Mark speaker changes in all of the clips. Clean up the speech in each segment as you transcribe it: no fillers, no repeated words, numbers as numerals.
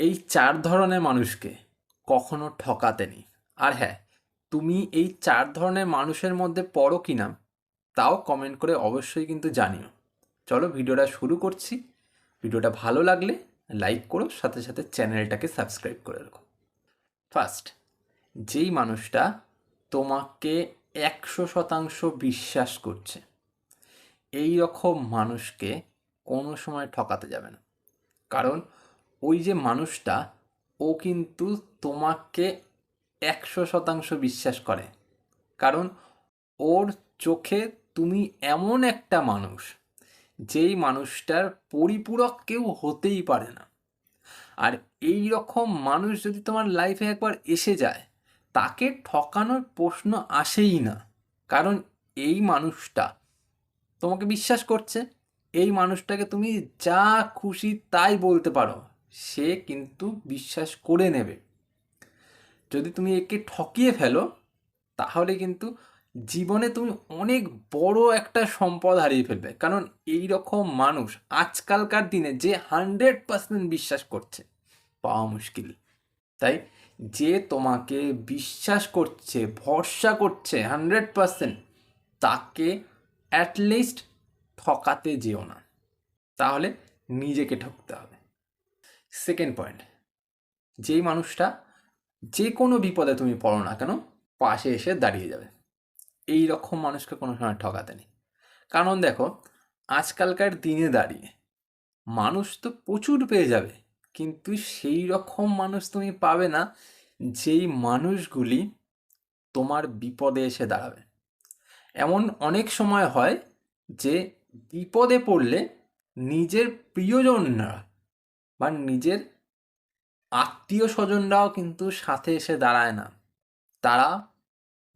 Speaker 1: এই 4 ধরনের মানুষকে কখনো ঠকাতে নেই। আর হ্যাঁ, তুমি এই 4 ধরনের মানুষের মধ্যে পড়ো কিনা তাও কমেন্ট করে অবশ্যই কিন্তু জানিও। চলো ভিডিওটা শুরু করছি। ভিডিওটা ভালো লাগলে লাইক করো, সাথে সাথে চ্যানেলটাকে সাবস্ক্রাইব করে রাখো। ফার্স্ট, যেই মানুষটা তোমাকে 100% বিশ্বাস করছে, এই রকম মানুষকে কোনো সময় ঠকাতে যাবে না। কারণ ওই যে মানুষটা, ও কিন্তু তোমাকে 100% বিশ্বাস করে। কারণ ওর চোখে তুমি এমন একটা মানুষ, যেই মানুষটার পরিপূরক কেউ হতেই পারে না। আর এই রকম মানুষ যদি তোমার লাইফে একবার এসে যায়, তাকে ঠকানোর প্রশ্ন আসেই না। কারণ এই মানুষটা তোমাকে বিশ্বাস করছে, এই মানুষটাকে তুমি যা খুশি তাই বলতে পারো, সে কিন্তু বিশ্বাস করে নেবে। যদি তুমি একে ঠকিয়ে ফেলো, তাহলে কিন্তু জীবনে তুমি অনেক বড় একটা সম্পদ হারিয়ে ফেলবে। কারণ এই রকম মানুষ আজকালকার দিনে যে 100% বিশ্বাস করছে, পাওয়া মুশকিল। তাই যে তোমাকে বিশ্বাস করছে, ভরসা করছে 100%, তাকে অ্যাটলিস্ট ঠকাতে যেও না, তাহলে নিজেকে ঠকতে হবে। সেকেন্ড পয়েন্ট, যেই মানুষটা যে কোনো বিপদে তুমি পড়ো না কেন, পাশে এসে দাঁড়িয়ে যাবে, এই রকম মানুষকে কোনো সময় ঠকাতে নেই। কারণ দেখো, আজকালকার দিনে দাঁড়িয়ে মানুষ তো প্রচুর পেয়ে যাবে, কিন্তু সেই রকম মানুষ তুমি পাবে না, যেই মানুষগুলি তোমার বিপদে এসে দাঁড়াবে। এমন অনেক সময় হয় যে বিপদে পড়লে নিজের প্রিয়জনরা বা নিজের আত্মীয় স্বজনরাও কিন্তু সাথে এসে দাঁড়ায় না। তারা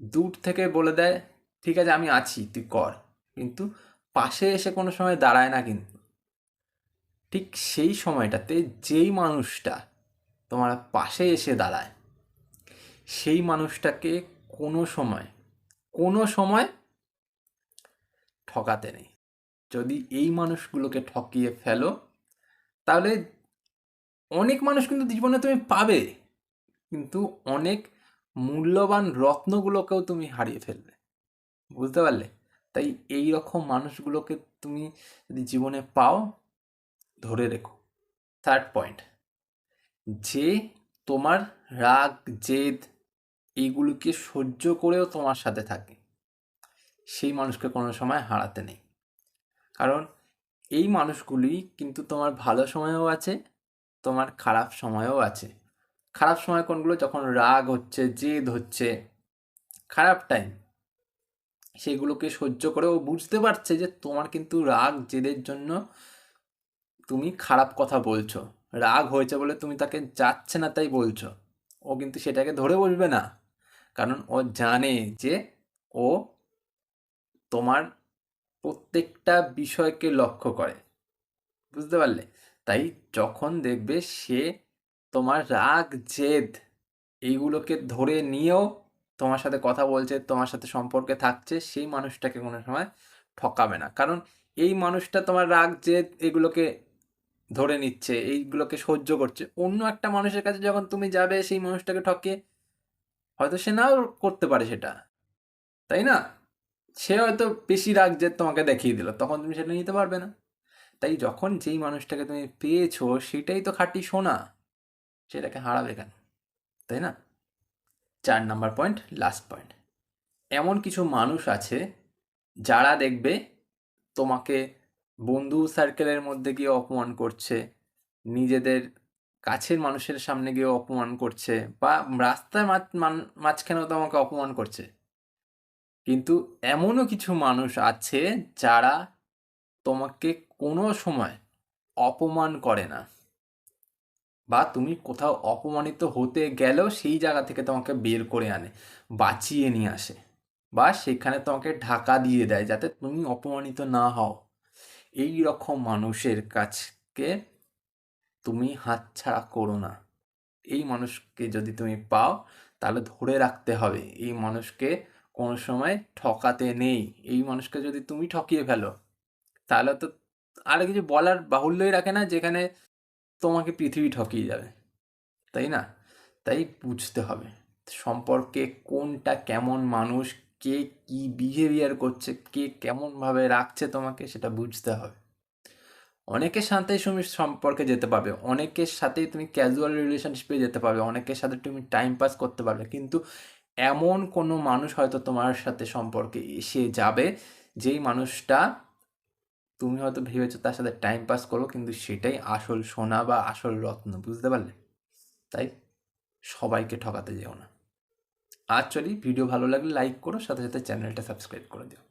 Speaker 1: দূর থেকে বলে দেয়, ঠিক আছে আমি আছি, তুই কর। কিন্তু পাশে এসে কোনো সময় দাঁড়ায় না। কিন্তু ঠিক সেই সময়টাতে যেই মানুষটা তোমার পাশে এসে দাঁড়ায়, সেই মানুষটাকে কোনো সময় কোনো সময় ঠকাতে নেই। যদি এই মানুষগুলোকে ঠকিয়ে ফেলো, তাহলে অনেক মানুষ কিন্তু জীবনে তুমি পাবে, কিন্তু অনেক মূল্যবান রত্নগুলোকেও তুমি হারিয়ে ফেলবে। বুঝতে পারলে? তাই এই রকম মানুষগুলোকে তুমি যদি জীবনে পাও, ধরে রেখো। থার্ড পয়েন্ট, যে তোমার রাগ, জেদ এইগুলোকে সহ্য করেও তোমার সাথে থাকে, সেই মানুষকে কোনো সময় হারাতে নেই। কারণ এই মানুষগুলি কিন্তু তোমার ভালো সময়েও আছে, তোমার খারাপ সময়েও আছে। খারাপ সময় কোনগুলো? যখন রাগ হচ্ছে, জেদ হচ্ছে, খারাপ টাইম, সেগুলোকে সহ্য করে ও বুঝতে পারছে যে তোমার কিন্তু রাগ জেদের জন্য তুমি খারাপ কথা বলছো, রাগ হয়েছে বলে তুমি তাকে যাচ্ছে না তাই বলছো। ও কিন্তু সেটাকে ধরে বসবে না, কারণ ও জানে যে ও তোমার প্রত্যেকটা বিষয়কে লক্ষ্য করে। বুঝতে পারলে? তাই যখন দেখবে সে তোমার রাগ জেদ এইগুলোকে ধরে নিয়েও তোমার সাথে কথা বলছে, তোমার সাথে সম্পর্কে থাকছে, সেই মানুষটাকে কোনো সময় ঠকাবে না। কারণ এই মানুষটা তোমার রাগ জেদ এগুলোকে ধরে নিচ্ছে, এইগুলোকে সহ্য করছে। অন্য একটা মানুষের কাছে যখন তুমি যাবে সেই মানুষটাকে ঠকিয়ে, হয়তো সে নাও করতে পারে সেটা, তাই না? সে হয়তো বেশি রাগ জেদ তোমাকে দেখিয়ে দিল, তখন তুমি সেটা নিতে পারবে না। তাই যখন যেই মানুষটাকে তুমি পেয়েছো সেটাই তো খাঁটি সোনা, সেটাকে হারাবে কেন? তাই না? 4 নাম্বার পয়েন্ট, লাস্ট পয়েন্ট, এমন কিছু মানুষ আছে যারা দেখবে তোমাকে বন্ধু সার্কেলের মধ্যে গিয়ে অপমান করছে, নিজেদের কাছের মানুষের সামনে গিয়ে অপমান করছে, বা রাস্তার মাঝখানেও তোমাকে অপমান করছে। কিন্তু এমনও কিছু মানুষ আছে যারা তোমাকে কোনো সময় অপমান করে না, বা তুমি কোথাও অপমানিত হতে গেলেও সেই জায়গা থেকে তোমাকে বের করে আনে, বাঁচিয়ে নিয়ে আসে, বা সেখানে তোমাকে ঢাকা দিয়ে দেয় যাতে তুমি অপমানিত না হও। এই রকম মানুষের কাছকে তুমি হাতছাড়া করো না। এই মানুষকে যদি তুমি পাও, তাহলে ধরে রাখতে হবে এই মানুষকে কোনো সময় ঠকাতে নেই। এই মানুষকে যদি তুমি ঠকিয়ে ফেলো, তাহলে তো আর কিছু বলার বাহুল্যই রাখে না, যেখানে তোমাকে পৃথিবী ঠকিয়ে যাবে। তাই না? তাই বুঝতে হবে সম্পর্কে কোনটা কেমন মানুষ, কে কি বিহেভিয়ার করছে, কে কেমনভাবে রাখছে তোমাকে, সেটা বুঝতে হবে। অনেকের সাথেই তুমি সম্পর্কে যেতে পারবে, অনেকের সাথেই তুমি ক্যাজুয়াল রিলেশনশিপে যেতে পারবে, অনেকের সাথে তুমি টাইম পাস করতে পারবে, কিন্তু এমন কোনো মানুষ হয়তো তোমার সাথে সম্পর্কে এসে যাবে যেই মানুষটা তুমি হয়তো ভেবেছো তার সাথে টাইম পাস করো, কিন্তু সেটাই আসল সোনা বা আসল রত্ন, বুঝতে পারলে? তাই সবাইকে ঠকাতে যেও না। আর চলি, ভিডিও ভালো লাগলে লাইক করো, সাথে সাথে চ্যানেলটা সাবস্ক্রাইব করে দিও।